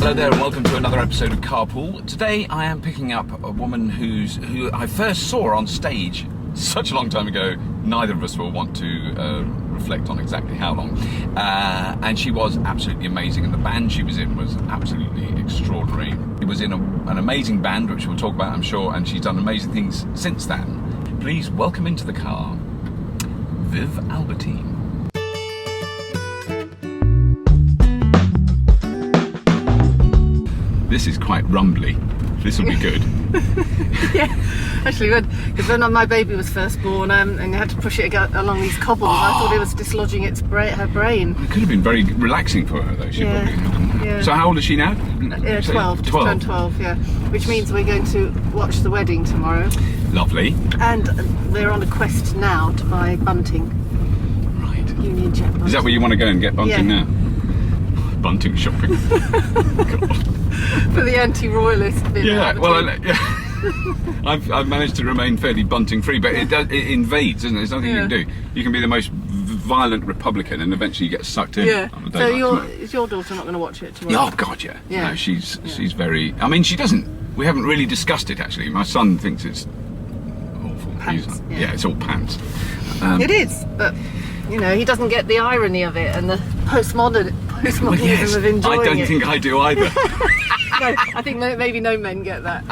Hello there and welcome to another episode of Carpool. Today I am picking up a woman who I first saw on stage such a long time ago. Neither of us will want to reflect on exactly how long. And she was absolutely amazing, and the band she was in was absolutely extraordinary. She was in an amazing band, which we'll talk about I'm sure, and she's done amazing things since then. Please welcome into the car, Viv Albertine. This is quite rumbly. This will be good. Yeah, actually good. Because when my baby was first born and you had to push it along these cobbles, I thought it was dislodging her brain. It could have been very relaxing for her though. She probably hadn't. Yeah. So how old is she now? 12. Just turned 12, yeah. Which means we're going to watch the wedding tomorrow. Lovely. And they're on a quest now to buy bunting. Right. Union Jack bunting. Is that where you want to go and get bunting now? Bunting shopping. God. For the anti-royalist bit. Yeah, well, I've managed to remain fairly bunting free, but it invades, doesn't it? There's nothing you can do. You can be the most violent Republican and eventually you get sucked in. Yeah. On a day So like is your daughter not going to watch it tomorrow? Oh God, yeah. No, she's very. I mean, she doesn't. We haven't really discussed it actually. My son thinks it's awful. Pants, Yeah, it's all pants. It is, but you know, he doesn't get the irony of it and the postmodernism of enjoying it. I don't think I do either. No, I think maybe no men get that.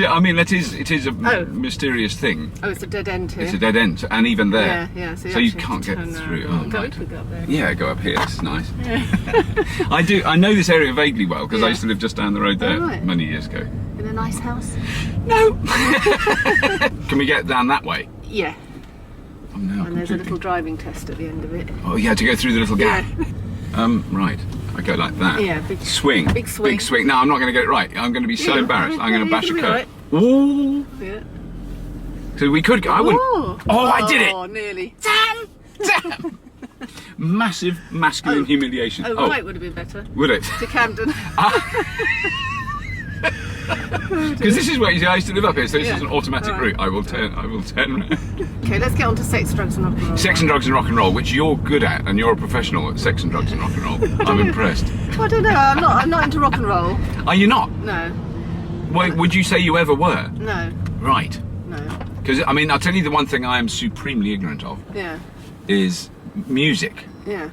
I mean, it is a mysterious thing. Oh, it's a dead end here. It's a dead end, and even there. Yeah. So you can't get through. Oh, Go right. up there. Yeah, go up here. It's nice. Yeah. I know this area vaguely well because I used to live just down the road there many years ago. In a nice house? No. Can we get down that way? Yeah. Oh, no, and there's a little driving test at the end of it. Oh, yeah, to go through the little gap. Yeah. Right. I go like that. Yeah, big swing. Big swing. Big swing. No, I'm not going to get it right. I'm going to be so embarrassed. I'm going to bash a curb. Right. Ooh. Yeah. So we could go. I wouldn't. Oh, I did it. Oh, nearly. Damn. Massive masculine humiliation. Oh, right, would have been better. Would it? To Camden. Because this is where I used to live up here, so this is an automatic route. I will turn around. Okay, let's get on to sex, drugs and rock and roll. Sex and drugs and rock and roll, which you're good at, and you're a professional at sex and drugs and rock and roll. I'm impressed. I don't know, I'm not into rock and roll. Are you not? No. Wait, would you say you ever were? No. Right. No. Because, I mean, I'll tell you the one thing I am supremely ignorant of. Yeah. Is music. Yeah.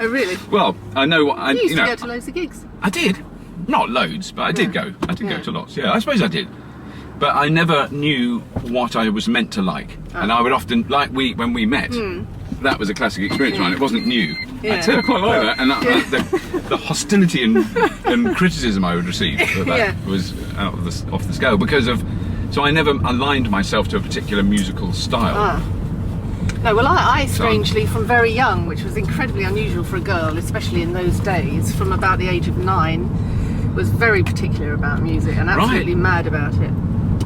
Oh, really? Well, I know what You used to go to loads of gigs. I did. Not loads, but I did go. I did go to lots. Yeah, I suppose I did. But I never knew what I was meant to like. And I would often, when we met, that was a classic experience of mine. It wasn't new. I'd say I quite like that. And the hostility and criticism I would receive for that was off the scale because of. So I never aligned myself to a particular musical style. No, well, I strangely, from very young, which was incredibly unusual for a girl, especially in those days, from about the age of 9, was very particular about music and absolutely mad about it.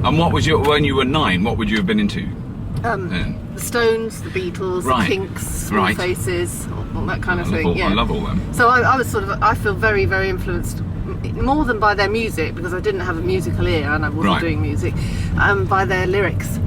And what was when you were 9, what would you have been into? The Stones, the Beatles, the Kinks, Small Faces, all that kind of thing. I love all them. So I was I feel very, very influenced, more than by their music, because I didn't have a musical ear and I wasn't doing music, by their lyrics.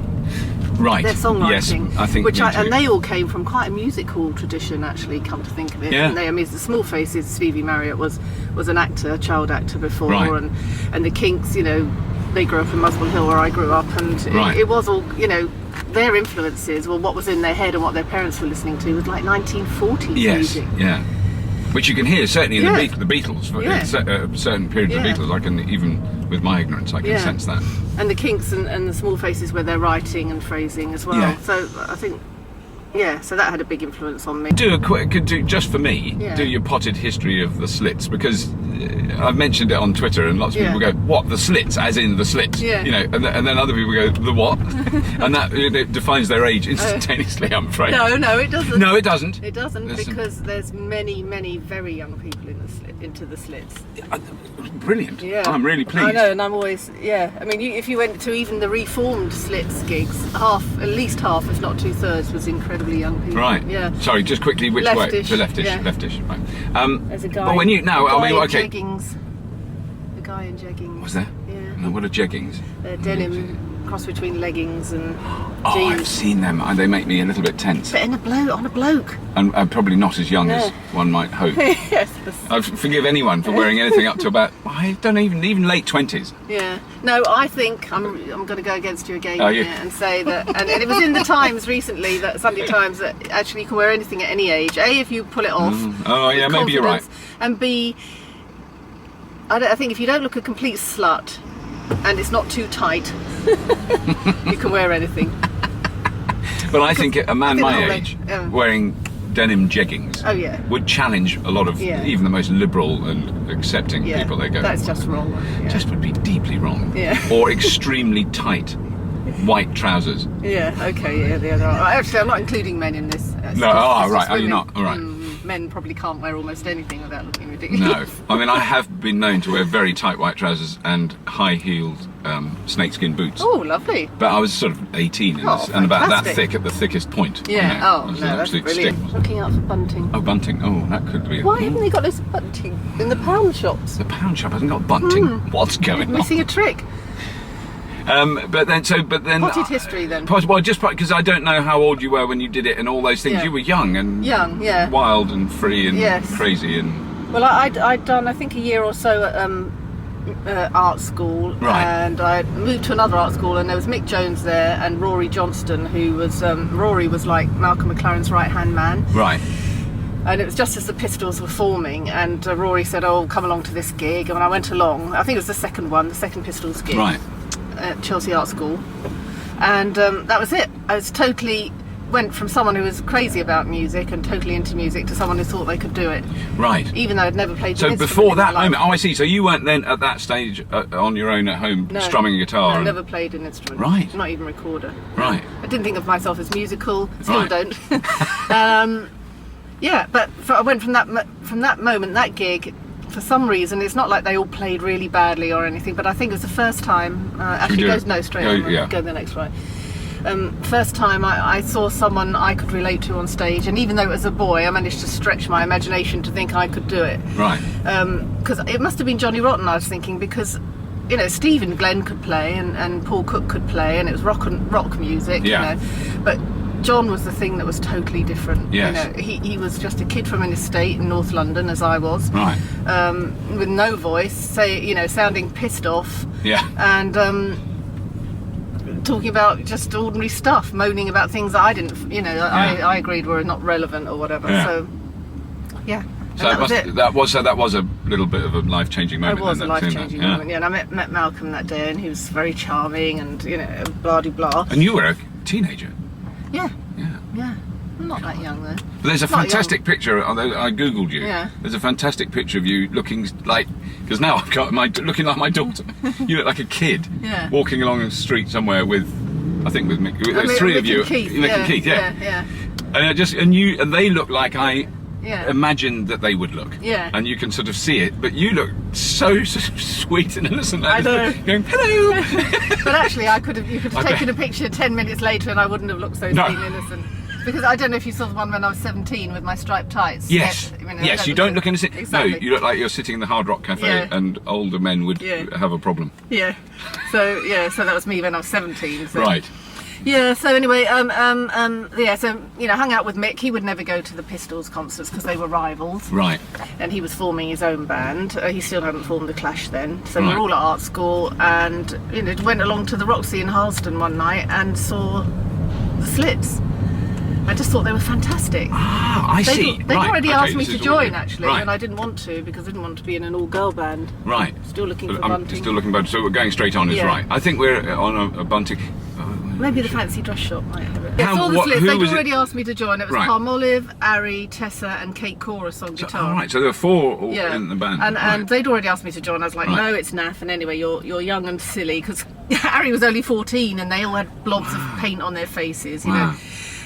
Right. Their songwriting, yes, I think and they all came from quite a music hall tradition, actually. Come to think of it, yeah. And the Small Faces, Stevie Marriott was an actor, a child actor before, and the Kinks, you know, they grew up in Muswell Hill where I grew up, and it was all, you know, their influences, well, what was in their head and what their parents were listening to was like 1940s music. Yeah. Which you can hear certainly in the Beatles. Certain periods of the Beatles, I can even with my ignorance, I can sense that. And the Kinks and the Small Faces were their writing and phrasing as well. Yeah. So I think, so that had a big influence on me. Just for me, do your potted history of the Slits, because I've mentioned it on Twitter and lots of people go, what, the Slits, as in the Slits? Yeah. You know, and then other people go, the what? And that it defines their age instantaneously, I'm afraid. No, it doesn't. No, it doesn't. It doesn't, because there's many, many very young people into the Slits. Brilliant. Yeah. I'm really pleased. I know, and I'm always, I mean, if you went to even the reformed Slits gigs, at least half, if not 2/3, was incredibly young people. Right. Yeah. Sorry, just quickly, which way? Leftish. The leftish. Yeah. Leftish. Right. There's a guy. But when you okay. Jeggings. The guy in jeggings. Was there? Yeah. No, what are jeggings? They're denim cross between leggings and Oh, jeans. I've seen them. They make me a little bit tense. But on a bloke. And probably not as young as one might hope. Yes. I forgive anyone for wearing anything up to about, I don't know, even late 20s. Yeah. No, I think I'm going to go against you again You? here and say that, and it was in the Times recently, that Sunday Times, that actually you can wear anything at any age. A, if you pull it off. Oh, yeah, maybe you're right. And B, I think if you don't look a complete slut and it's not too tight, you can wear anything. But I think a man my age wearing denim jeggings would challenge a lot of even the most liberal and accepting people. They go, that's just wrong. Just would be deeply wrong. Yeah. Or extremely tight white trousers. Yeah, okay, actually, I'm not including men in this. No, right, are you not? All right. Men probably can't wear almost anything without looking ridiculous. No, I mean, I have been known to wear very tight white trousers and high-heeled snakeskin boots. Oh, lovely. But I was sort of 18 and about that thick at the thickest point. Yeah, that's brilliant. Stick. Looking out for bunting. Oh, bunting. Oh, that could be. Why haven't they got this bunting in the pound shops? The pound shop hasn't got bunting. What's going on? Missing a trick. But then Potted history then. Well, just because I don't know how old you were when you did it and all those things. You were young, wild and free and crazy and. Well, I'd done I think a year or so at art school, and I moved to another art school, and there was Mick Jones there and Rory Johnston, who was Rory was like Malcolm McLaren's right hand man. Right. And it was just as the Pistols were forming, and Rory said, "Oh, come along to this gig," and I went along. I think it was the second Pistols gig. Right. At Chelsea Art School, and that was it. I was went from someone who was crazy about music and totally into music to someone who thought they could do it. Right. Even though I'd never played the instrument. So before that moment, I see. So you weren't then at that stage on your own at home strumming a guitar? No, I never played an instrument. Right. Not even recorder. Right. I didn't think of myself as musical. Still don't. But I went from that moment, that gig. For some reason, it's not like they all played really badly or anything, but I think it was the first time. Go the next one. First time I saw someone I could relate to on stage, and even though it was a boy, I managed to stretch my imagination to think I could do it. Right. Because it must have been Johnny Rotten, I was thinking, because Steve and Glenn could play, and Paul Cook could play, and it was rock music. But John was the thing that was totally different. Yes. He was just a kid from an estate in North London, as I was. Right. With no voice, sounding pissed off. Yeah. And talking about just ordinary stuff, moaning about things that I didn't, I agreed were not relevant or whatever. Yeah. So, yeah. So that was a little bit of a life-changing moment. It was a life-changing moment. Yeah. And I met Malcolm that day, and he was very charming, and blah de blah. And you were a teenager. Yeah. I'm not that young though. But there's a fantastic picture. I googled you. Yeah. There's a fantastic picture of you looking like, because now I've got looking like my daughter. You look like a kid walking along the street somewhere with Mick. There's three of you. Mick and Keith. Yeah. And they look like I imagined that they would look. Yeah. And you can sort of see it, but you look so sweet and innocent. I know. Going, hello. But actually, you could have taken a picture 10 minutes later, and I wouldn't have looked so sweet and innocent. Because I don't know if you saw the one when I was 17 with my striped tights. Yes. Yes, you don't look innocent. Exactly. No, you look like you're sitting in the Hard Rock Cafe, and older men would have a problem. Yeah. So that was me when I was 17. So. Right. Yeah, so anyway, hung out with Mick. He would never go to the Pistols concerts because they were rivals. Right. And he was forming his own band. He still hadn't formed the Clash then. So we were all at art school, and went along to the Roxy in Harlesden one night and saw the Slits. I just thought they were fantastic. Ah, I see. They'd already asked me to join, actually, and I didn't want to because I didn't want to be in an all-girl band. Right. Still looking for bunting. Still looking for bunting. So we're going straight on is right. I think we're on a bunting. Maybe the fancy dress shop might have it. All the Slits. They'd already asked me to join. It was Palmolive, Ari, Tessa, and Kate Chorus on guitar. Right. So there were four in the band. And they'd already asked me to join. I was like, no, it's naff. And anyway, you're young and silly, because Ari was only 14 and they all had blobs of paint on their faces, you know.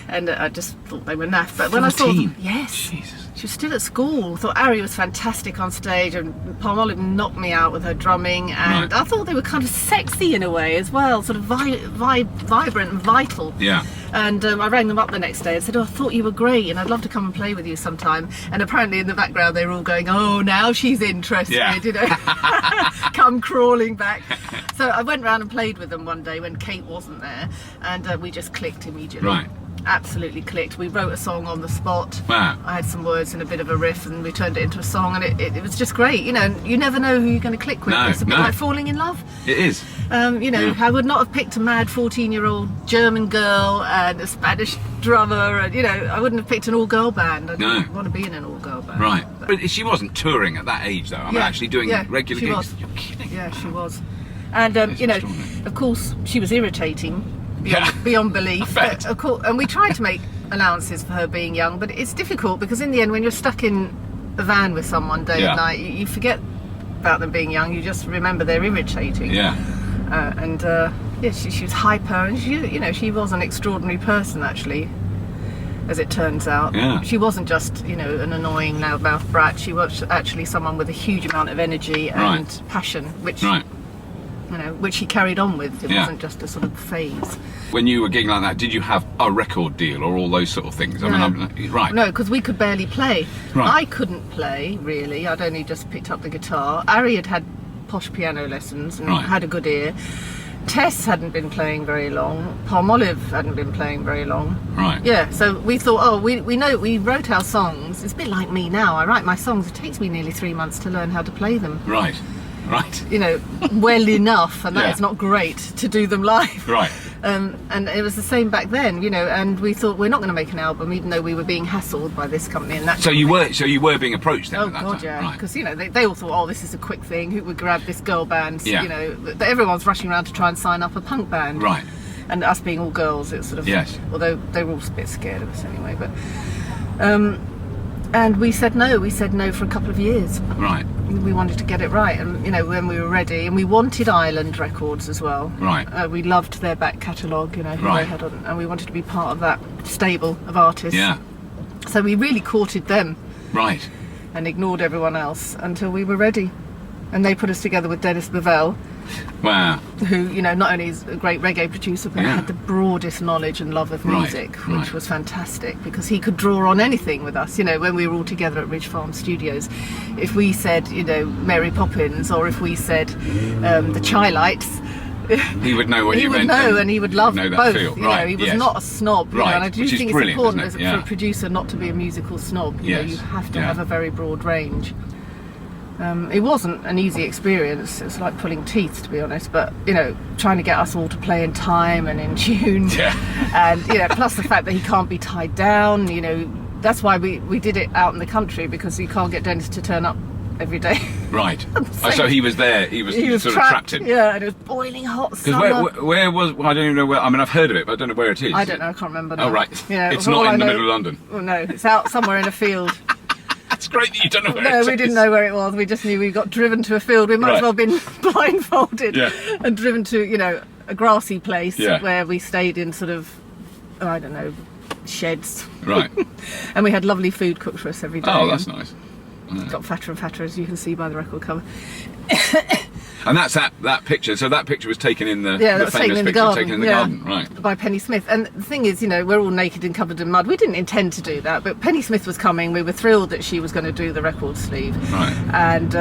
and I just thought they were naff. But when I saw them, yes, Jesus. she was still at school. I thought Ari was fantastic on stage, and Palmolive knocked me out with her drumming, and I thought they were kind of sexy in a way as well, sort of vibrant and vital. Yeah. And I rang them up the next day and said, oh, I thought you were great and I'd love to come and play with you sometime. And apparently in the background they were all going, oh, now she's interested, you know, come crawling back. So I went round and played with them one day when Kate wasn't there, and we just clicked immediately. Right. Absolutely clicked. We wrote a song on the spot. Wow. I had some words and a bit of a riff, and we turned it into a song, and it was just great. You know, you never know who you're going to click with. It's a bit like falling in love. It is. You know, I would not have picked a mad 14-year-old German girl and a Spanish drummer, and you know, I wouldn't have picked an all-girl band. I didn't want to be in an all-girl band. Right. But she wasn't touring at that age, though. I mean, actually doing regular gigs. Was. You're kidding. Yeah, she was. And you know, of course, she was irritating beyond belief. But of course, and we tried to make allowances for her being young, but it's difficult because in the end, when you're stuck in a van with someone day and night, you forget about them being young. You just remember they're irritating. Yeah. She was hyper, and she was an extraordinary person, actually, as it turns out. Yeah. She wasn't just, you know, an annoying loudmouth brat. She was actually someone with a huge amount of energy and passion, which you know, which he carried on with. It wasn't just a sort of phase. When you were gigging like that, did you have a record deal or all those sort of things? I mean, right. No, because we could barely play. Right. I couldn't play, really. I'd only just picked up the guitar. Ari had posh piano lessons and had a good ear. Tess hadn't been playing very long. Palmolive hadn't been playing very long. Right. Yeah, so we thought, oh, we know, we wrote our songs. It's a bit like me now. I write my songs. It takes me nearly 3 months to learn how to play them. Right. Right. You know, well enough, and that is not great to do them live. Right. And it was the same back then, you know, and we thought we're not going to make an album, even though we were being hassled by this company and that. So you were being approached then? Oh at that God, time. yeah, Right. because you know they all thought, oh, this is a quick thing. Who would grab this girl band? Yeah. You know, everyone's rushing around to try and sign up a punk band. Right. And us being all girls, it's sort of although they were all a bit scared of us anyway, but. And we said no. We said no for a couple of years. Right. We wanted to get it right, and you know, when we were ready, and we wanted Island Records as well. Right. We loved their back catalogue, you know, who Right. they had on, and we wanted to be part of that stable of artists. Yeah. So we really courted them. Right. And ignored everyone else until we were ready, and they put us together with Dennis Bovell. Wow. Who, you know, not only is a great reggae producer, but had the broadest knowledge and love of music, which was fantastic, because he could draw on anything with us. You know, when we were all together at Ridge Farm Studios, if we said, you know, Mary Poppins, or if we said the Chi-Lights, he would know what you meant. He would know, and he would love both. Feel. You know, he was not a snob. You know, and I do think it's important for a producer not to be a musical snob. You know, you have to have a very broad range. It wasn't an easy experience. It was like pulling teeth, to be honest. But you know, trying to get us all to play in time and in tune, and you know, plus the fact that he can't be tied down. You know, that's why we did it out in the country, because you can't get Dennis to turn up every day. Right. So he was there. He was sort of trapped in. Yeah, and it was boiling hot summer. Because where was? Well, I don't even know where. I mean, I've heard of it, but I don't know where it is. I don't know. I can't remember now. Oh right. Yeah, it's not in the middle of London. Oh no, it's out somewhere in a field. It's great that you don't know where it is. No, we didn't know where it was. We just knew we got driven to a field. We might as well have been blindfolded and driven to, you know, a grassy place where we stayed in sort of, I don't know, sheds. Right. And we had lovely food cooked for us every day. Oh, that's nice. Got fatter and fatter, as you can see by the record cover. And that's that picture. So that picture was taken in the famous taken in the garden, right? By Penny Smith. And the thing is, you know, we're all naked and covered in mud. We didn't intend to do that, but Penny Smith was coming. We were thrilled that she was going to do the record sleeve. Right. And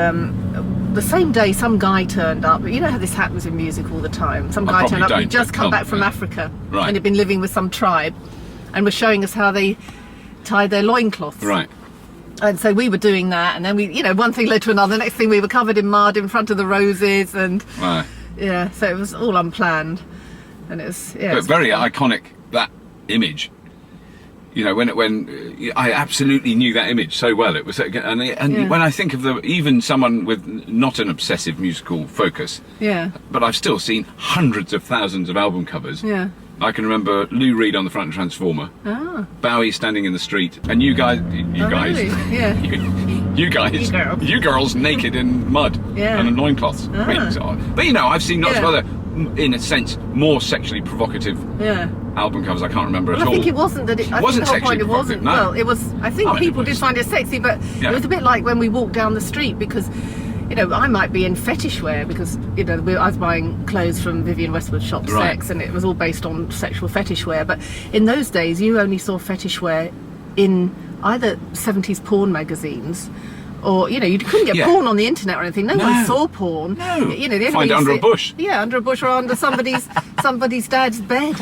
the same day, some guy turned up. You know how this happens in music all the time. Some guy turned up. He'd just come back from Africa, and he'd been living with some tribe, and was showing us how they tied their loincloths. Right. And so we were doing that, and then we, you know, one thing led to another. Next thing, we were covered in mud in front of the roses, and so it was all unplanned, and it was but very iconic, that image. You know, when I absolutely knew that image so well. It was, and when I think of even someone with not an obsessive musical focus, but I've still seen hundreds of thousands of album covers. Yeah. I can remember Lou Reed on the front of Transformer, Bowie standing in in the street, and you girls naked in mud and in loincloths. But you know, I've seen lots of other in a sense, more sexually provocative album covers I can't remember at all. I think it wasn't that it wasn't think the whole sexually point, it wasn't. provocative, no. Well, it was. I think people did find it sexy, but it was a bit like when we walked down the street because. You know, I might be in fetish wear because, you know, I was buying clothes from Vivienne Westwood's shop Sex, and it was all based on sexual fetish wear. But in those days, you only saw fetish wear in either 70s porn magazines or, you know, you couldn't get porn on the internet or anything. No one saw porn. No. You know, the only Find it under a bush. Yeah, under a bush or under somebody's dad's bed.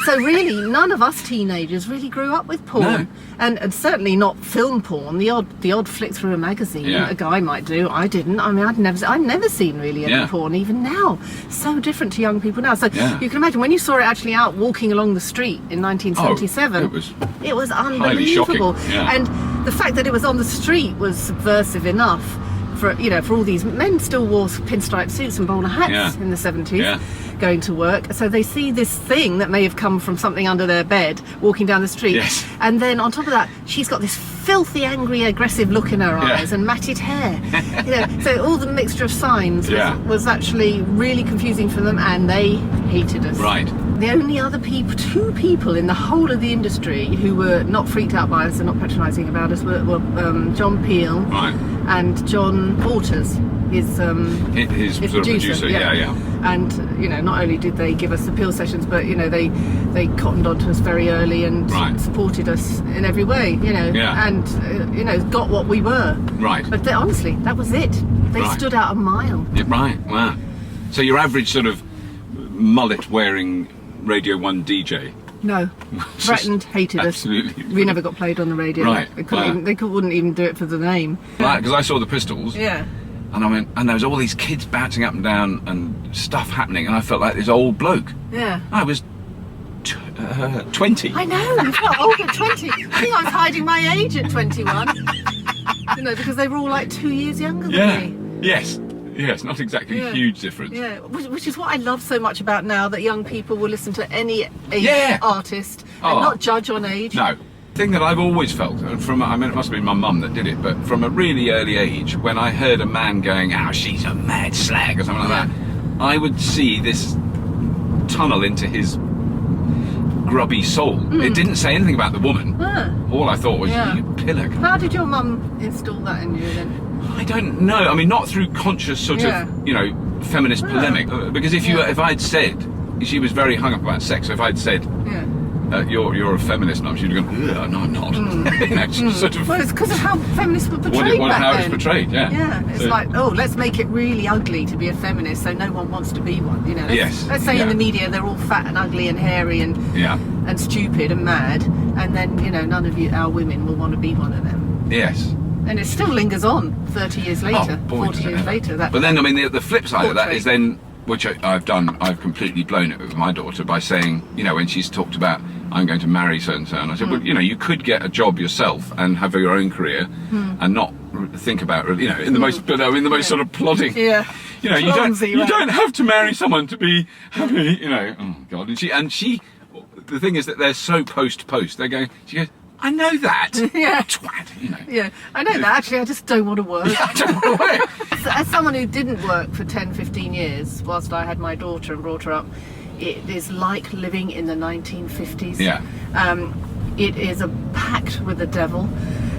So really, none of us teenagers really grew up with porn, and certainly not film porn. The odd flick through a magazine, a guy might do. I didn't. I mean, I'd never seen really any porn. Even now, so different to young people now. So you can imagine when you saw it actually out walking along the street in 1977. It was unbelievable. And the fact that it was on the street was subversive enough. For all these men still wore pinstripe suits and bowler hats in the 70s going to work, so they see this thing that may have come from something under their bed walking down the street, and then on top of that she's got this filthy, angry, aggressive look in her eyes and matted hair. So all the mixture of signs was actually really confusing for them, and they hated us. The only other two people in the whole of the industry who were not freaked out by us and not patronising about us were John Peel and John Waters, his producer. And you know, not only did they give us the Peel sessions, but you know, they cottoned onto us very early and supported us in every way. You know, and you know, got what we were. But honestly, that was it. They stood out a mile. Wow. So your average sort of mullet-wearing Radio 1 DJ. No, threatened, hated us. Absolutely. We never got played on the radio. They wouldn't even do it for the name. Because I saw the Pistols. And I went, and there was all these kids bouncing up and down and stuff happening, and I felt like this old bloke. I was 20. I know, you felt old at 20. I think I was hiding my age at 21. You know, because they were all like 2 years younger than me. Yes, not exactly a huge difference. Which is what I love so much about now, that young people will listen to any age artist and not judge on age. No. The thing that I've always felt, from, I mean, it must have been my mum that did it, but from a really early age, when I heard a man going, she's a mad slag, or something like that, I would see this tunnel into his grubby soul. It didn't say anything about the woman. All I thought was, you pillock. How did your mum install that in you then? I don't know. I mean, not through conscious sort of, you know, feminist polemic. Because if I'd said, she was very hung up about sex, so if I'd said, you're a feminist, and she'd have gone, no, I'm not. You know, sort of, well, it's because of how feminists were portrayed back how then. it was portrayed, it's like, let's make it really ugly to be a feminist, so no one wants to be one. You know, let's say in the media they're all fat and ugly and hairy and stupid and mad, and then you know, none of our women will want to be one of them. And it still lingers on 30 years later, 40 years later. But then, I mean, the flip side of that is then, which I've done, I've completely blown it with my daughter by saying, you know, when she's talked about, I'm going to marry so-and-so, and I said, well, you know, you could get a job yourself and have your own career and not think about, you know, in the most, sort of plodding. You know, you don't have to marry someone to be happy, you know. Oh, God. And she, the thing is that they're so post. They go, she goes, I know that. Twat, you know. I know that. Actually, I just don't want to work. I don't want to work. As someone who didn't work for 10, 15 years, whilst I had my daughter and brought her up, it is like living in the 1950s. It is a pact with the devil.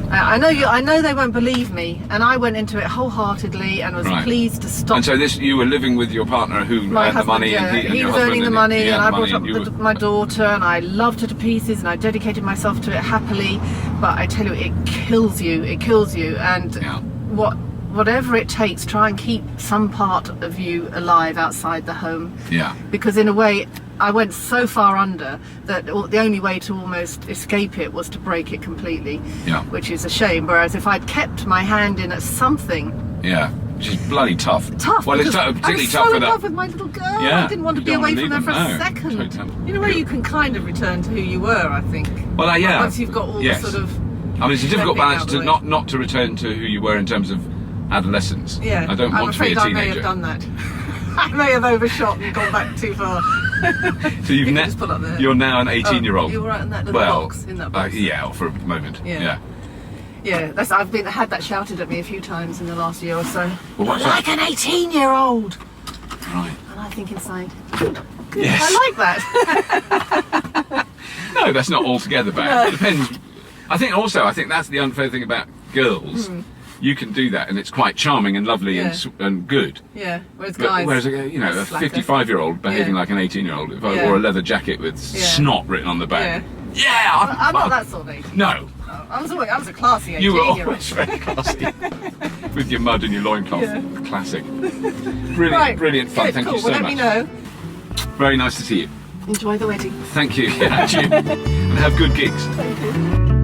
I know they won't believe me, and I went into it wholeheartedly and was pleased to stop. And so you were living with your partner who earned the money, he was earning the money, and I brought up my daughter, and I loved her to pieces, and I dedicated myself to it happily. But I tell you, it kills you, and whatever it takes, try and keep some part of you alive outside the home. Because in a way, I went so far under that the only way to almost escape it was to break it completely. Which is a shame. Whereas if I'd kept my hand in at something. Which is bloody tough. Well, it's particularly tough I was so in love with my little girl. I didn't want to be away from her for a second. Totally. In a way, you can kind of return to who you were, I think. Well, once you've got all the sort of. I mean, it's a difficult balance to not to return to who you were in terms of adolescence. I don't want to be a teenager. I may have done that. I may have overshot and gone back too far. So you're now an 18-year-old. You were right in that little box, in that box. For a moment. I've had that shouted at me a few times in the last year or so. Well, like an 18-year-old. Right. And I think inside, Good. Yes. I like that. No, that's not altogether bad. It depends. I think that's the unfair thing about girls. You can do that, and it's quite charming and lovely and good. Yeah. Whereas guys, whereas a 55-year-old behaving like an 18-year-old, if I wore a leather jacket with snot written on the back. Yeah. I'm not that sort of 18. No. I was a classy 18-year-old. You were always very classy. With your mud and your loincloth. Yeah. Classic. Brilliant fun. Good, Thank cool. you so Let much. me know. Very nice to see you. Enjoy the wedding. Thank you. Yeah, and you. And have good gigs. Thank you.